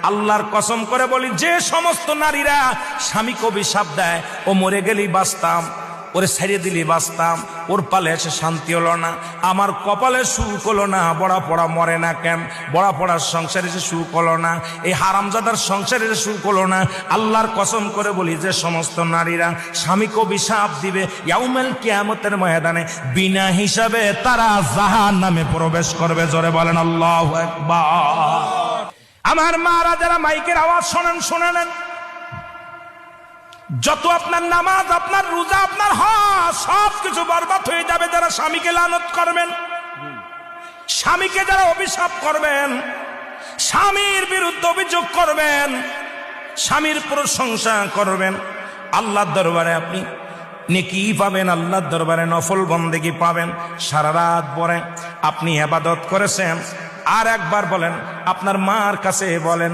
আল্লাহর কসম করে বলি, যে সমস্ত নারীরা স্বামীকে অভিশাপ দেয়, ও মরে গেলেই বাঁচতাম, ওরে ছেড়ে দিলি বাঁচতাম, ওর পালে এসে শান্তি হলো না, আমার কপালে সুখ হলো না, বড়া পড়া মরে না কেন, বড়া পড়ার সংসারে এসে সুখ হলো না, এই হারামজাদার সংসারে এসে সুখ হলো না, আল্লাহর কসম করে বলি, যে সমস্ত নারীরা স্বামীকে অভিশাপ দিবে, ইয়াউমুল কিয়ামতের ময়দানে বিনা হিসাবে তারা জাহান্নামে প্রবেশ করবে। জোরে বলেন আল্লাহু আকবার। আমার মারা যারা মাইকের আওয়াজ শোনেন, শুনে নেন, যত আপনার নামাজ, আপনার রোজা, আপনার হজ সবকিছু বরবাদ হয়ে যাবে যারা স্বামীকে লানত করবেন, স্বামীকে যারা অভিশাপ করবেন, স্বামীর বিরুদ্ধে অভিযোগ করবেন, স্বামীর প্রশংসা করবেন। আল্লাহর দরবারে আপনি নেকি পাবেন, আল্লাহর দরবারে নফল বন্দেগী পাবেন। সারা রাত পরে আপনি ইবাদত করেছেন, আর একবার বলেন, আপনার মার কাছে বলেন,